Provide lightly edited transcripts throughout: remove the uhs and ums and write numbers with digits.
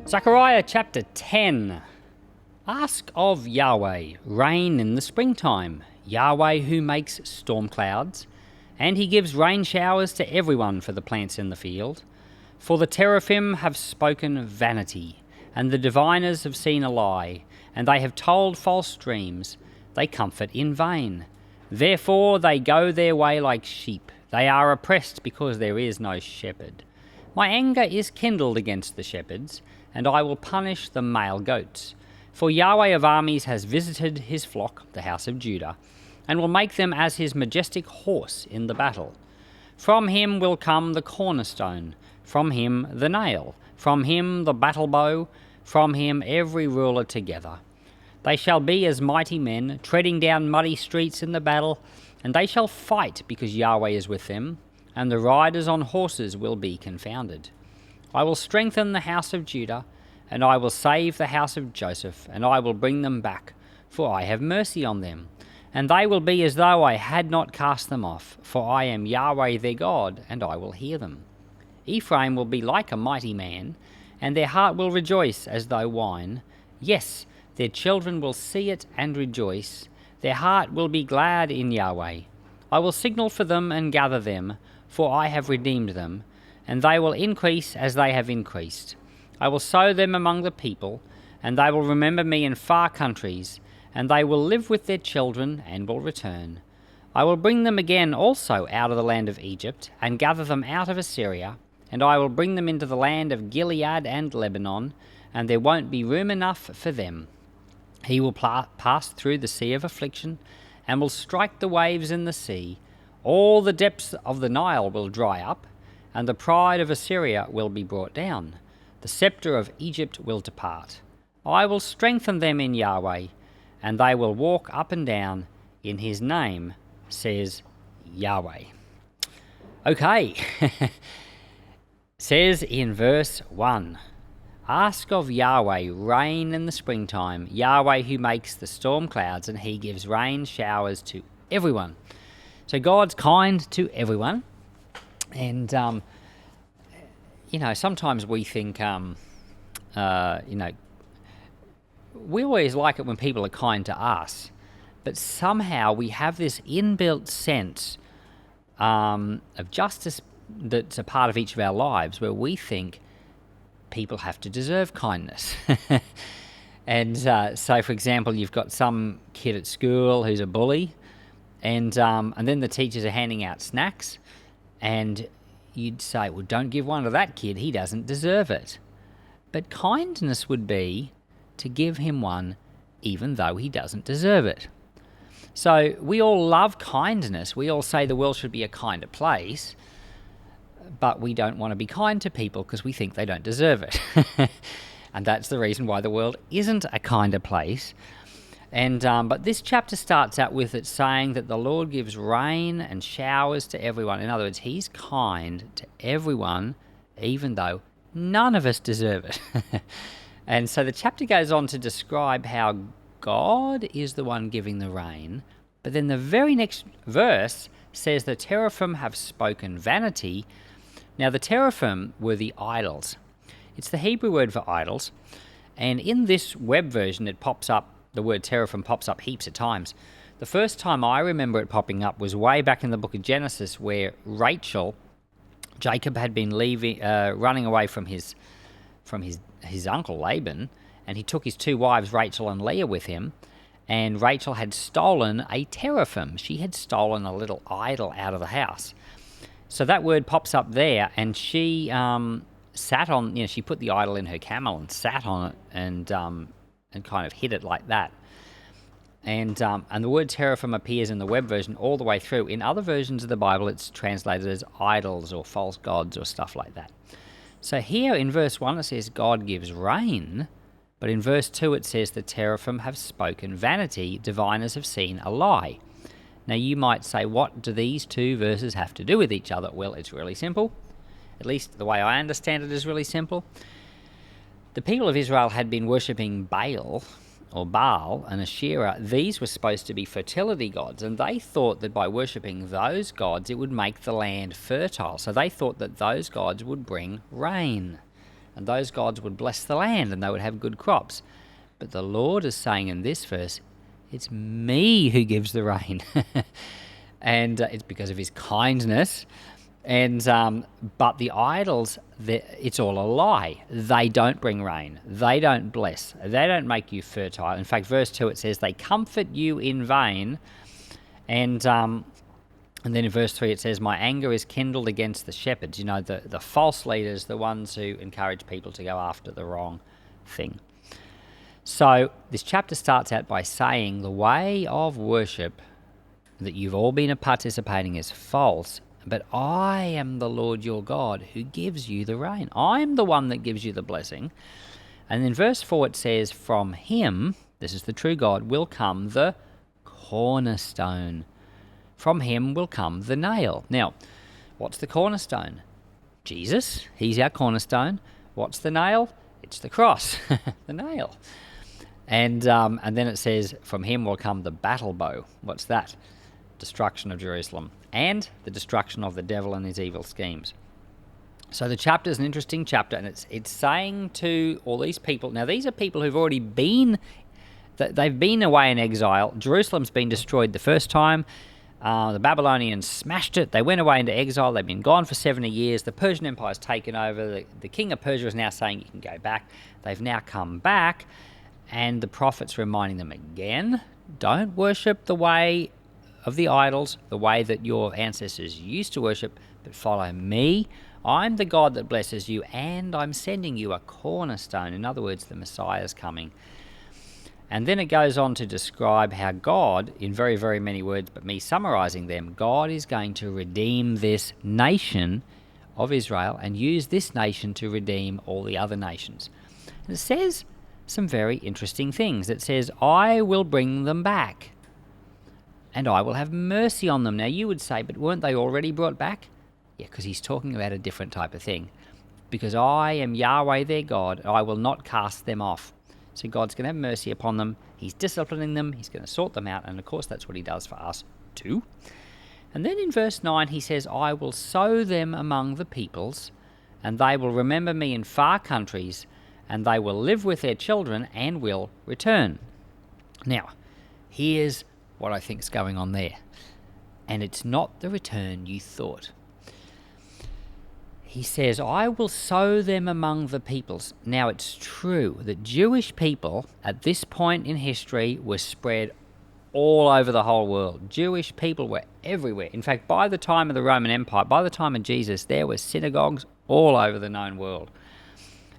Zechariah chapter 10. Ask of Yahweh rain in the springtime, Yahweh who makes storm clouds, and he gives rain showers to everyone for the plants in the field. For the Teraphim have spoken vanity, and the diviners have seen a lie, and they have told false dreams. They comfort in vain. Therefore they go their way like sheep. They are oppressed because there is no shepherd. My anger is kindled against the shepherds, and I will punish the male goats. For Yahweh of armies has visited his flock, the house of Judah, and will make them as his majestic horse in the battle. From him will come the cornerstone, from him the nail, from him the battleblow, from him every ruler together. They shall be as mighty men, treading down muddy streets in the battle, and they shall fight because Yahweh is with them, and the riders on horses will be confounded. I will strengthen the house of Judah, and I will save the house of Joseph, and I will bring them back, for I have mercy on them. And they will be as though I had not cast them off, for I am Yahweh their God, and I will hear them. Ephraim will be like a mighty man, and their heart will rejoice as though wine. Yes, their children will see it and rejoice. Their heart will be glad in Yahweh. I will signal for them and gather them, for I have redeemed them, and they will increase as they have increased. I will sow them among the people, and they will remember me in far countries, and they will live with their children and will return. I will bring them again also out of the land of Egypt, and gather them out of Assyria, and I will bring them into the land of Gilead and Lebanon, and there won't be room enough for them. He will pass through the sea of affliction, and will strike the waves in the sea. All the depths of the Nile will dry up, and the pride of Assyria will be brought down. The scepter of Egypt will depart. I will strengthen them in Yahweh, and they will walk up and down in his name, says Yahweh. Okay, says in verse 1, Ask of Yahweh rain in the springtime, Yahweh who makes the storm clouds, and he gives rain showers to everyone. So God's kind to everyone. And, sometimes we think, we always like it when people are kind to us, but somehow we have this inbuilt sense of justice that's a part of each of our lives where we think people have to deserve kindness. And so, for example, you've got some kid at school who's a bully, and then the teachers are handing out snacks, and you'd say, well, don't give one to that kid, he doesn't deserve it. But kindness would be to give him one even though he doesn't deserve it. So we all love kindness. We all say the world should be a kinder place, but we don't want to be kind to people because we think they don't deserve it. And that's the reason why the world isn't a kinder place. And but this chapter starts out with it saying that the Lord gives rain and showers to everyone. In other words, he's kind to everyone, even though none of us deserve it. And so the chapter goes on to describe how God is the one giving the rain. But then the very next verse says the Teraphim have spoken vanity. Now the Teraphim were the idols. It's the Hebrew word for idols. And in this web version, it pops up. The word teraphim pops up heaps of times. The first time I remember it popping up was way back in the book of Genesis, where Jacob had been running away from his uncle Laban, and he took his two wives, Rachel and Leah, with him, and Rachel had stolen a teraphim. She had stolen a little idol out of the house. So that word pops up there, and she sat on, she put the idol in her camel and sat on it, and kind of hid it like that. And the word teraphim appears in the web version all the way through. In other versions of the Bible, it's translated as idols or false gods or stuff like that. So here in verse 1 it says God gives rain, but in verse 2 it says the teraphim have spoken vanity, diviners have seen a lie. Now you might say, what do these two verses have to do with each other? Well, it's really simple. At least the way I understand it is really simple. The people of Israel had been worshipping Baal or Baal and Asherah, these were supposed to be fertility gods, and they thought that by worshipping those gods it would make the land fertile. So they thought that those gods would bring rain, and those gods would bless the land, and they would have good crops. But the Lord is saying in this verse, it's me who gives the rain. And it's because of his kindness. And but the idols, it's all a lie. They don't bring rain. They don't bless. They don't make you fertile. In fact, verse 2, it says, they comfort you in vain. And then in verse 3, it says, my anger is kindled against the shepherds. You know, the false leaders, the ones who encourage people to go after the wrong thing. So this chapter starts out by saying the way of worship that you've all been participating is false, but I am the Lord your God who gives you the rain. I'm the one that gives you the blessing. And in verse 4 it says, from him, this is the true God, will come the cornerstone. From him will come the nail. Now, what's the cornerstone? Jesus, he's our cornerstone. What's the nail? It's the cross, the nail. And then it says, from him will come the battleblow. What's that? Destruction of Jerusalem and the destruction of the devil and his evil schemes. So the chapter is an interesting chapter, and it's saying to all these people, now these are people who've already been, they've been away in exile. Jerusalem's been destroyed the first time. The Babylonians smashed it. They went away into exile. They've been gone for 70 years. The Persian Empire's taken over. The king of Persia is now saying you can go back. They've now come back, and the prophet's reminding them again, don't worship the way of the idols, the way that your ancestors used to worship, but follow me. I'm the God that blesses you, and I'm sending you a cornerstone. In other words, the Messiah is coming. And then it goes on to describe how God, in very, very many words, but me summarizing them, God is going to redeem this nation of Israel and use this nation to redeem all the other nations. And it says some very interesting things. It says, I will bring them back, and I will have mercy on them. Now you would say, but weren't they already brought back? Yeah, because he's talking about a different type of thing. Because I am Yahweh their God, I will not cast them off. So God's going to have mercy upon them. He's disciplining them. He's going to sort them out. And of course, that's what he does for us too. And then in verse 9, he says, I will sow them among the peoples, and they will remember me in far countries, and they will live with their children and will return. Now, here's what I think is going on there. And it's not the return you thought. He says, I will sow them among the peoples. Now, it's true that Jewish people at this point in history were spread all over the whole world. Jewish people were everywhere. In fact, by the time of the Roman Empire, by the time of Jesus, there were synagogues all over the known world.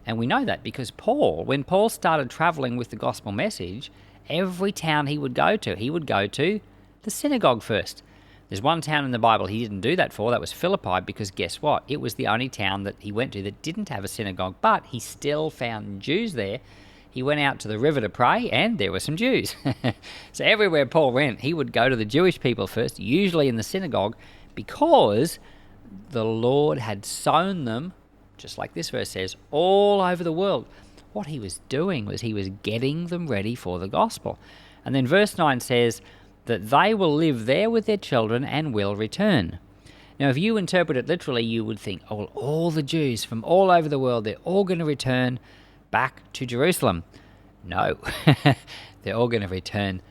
And we know that because when Paul started traveling with the gospel message, every town he would go to the synagogue first. There's one town in the Bible he didn't do that for. That was Philippi, because guess what? It was the only town that he went to that didn't have a synagogue, but he still found Jews there. He went out to the river to pray, and there were some Jews. So everywhere Paul went, he would go to the Jewish people first, usually in the synagogue, because the Lord had sown them, just like this verse says, all over the world. What he was doing was he was getting them ready for the gospel. And then verse 9 says that they will live there with their children and will return. Now, if you interpret it literally, you would think, oh, all the Jews from all over the world, they're all going to return back to Jerusalem. No, they're all going to return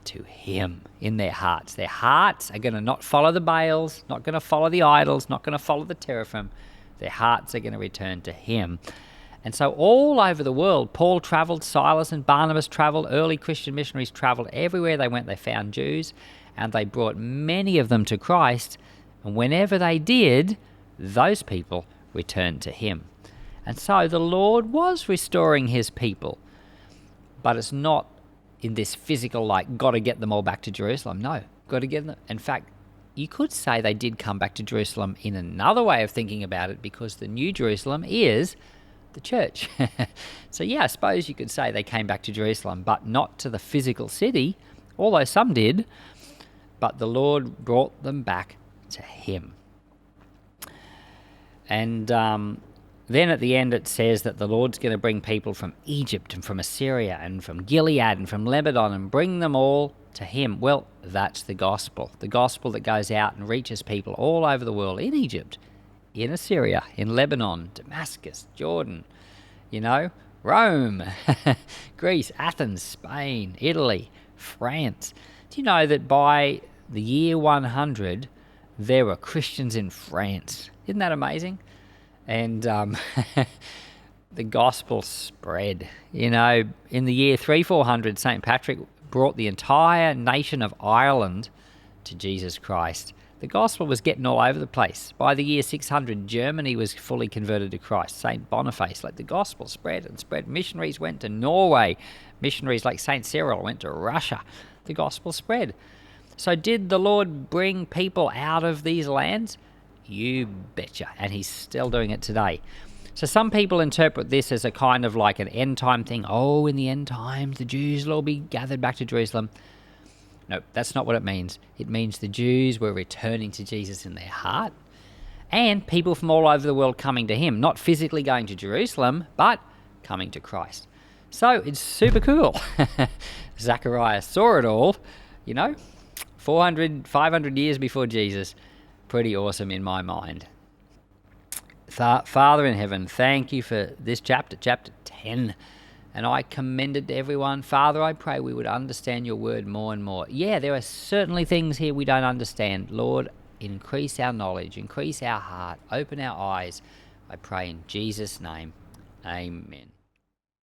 to him in their hearts. Their hearts are going to not follow the Baals, not going to follow the idols, not going to follow the Teraphim. Their hearts are going to return to him. And so all over the world, Paul traveled, Silas and Barnabas traveled, early Christian missionaries traveled. Everywhere they went, they found Jews, and they brought many of them to Christ. And whenever they did, those people returned to him. And so the Lord was restoring his people. But it's not in this physical, like, got to get them all back to Jerusalem. No, got to get them. In fact, you could say they did come back to Jerusalem in another way of thinking about it, because the New Jerusalem is the church. So yeah, I suppose you could say they came back to Jerusalem, but not to the physical city, although some did. But the Lord brought them back to him. And then at the end it says that the Lord's going to bring people from Egypt and from Assyria and from Gilead and from Lebanon and bring them all to him. Well, that's the gospel that goes out and reaches people all over the world, in Egypt, in Assyria, in Lebanon, Damascus, Jordan, Rome, Greece, Athens, Spain, Italy, France. Do you know that by the year 100, there were Christians in France? Isn't that amazing? And the gospel spread. In the year 300-400, St. Patrick brought the entire nation of Ireland to Jesus Christ. The gospel was getting all over the place. By the year 600, Germany was fully converted to Christ. St. Boniface, the gospel spread and spread. Missionaries went to Norway. Missionaries like St. Cyril went to Russia. The gospel spread. So did the Lord bring people out of these lands? You betcha. And he's still doing it today. So some people interpret this as a kind of like an end time thing. Oh, in the end times, the Jews will all be gathered back to Jerusalem. No, that's not what it means. It means the Jews were returning to Jesus in their heart, and people from all over the world coming to him, not physically going to Jerusalem, but coming to Christ. So it's super cool. Zechariah saw it all, 400, 500 years before Jesus. Pretty awesome in my mind. Father in heaven, thank you for this chapter 10. And I commend it to everyone. Father, I pray we would understand your word more and more. Yeah, there are certainly things here we don't understand. Lord, increase our knowledge, increase our heart, open our eyes. I pray in Jesus' name. Amen.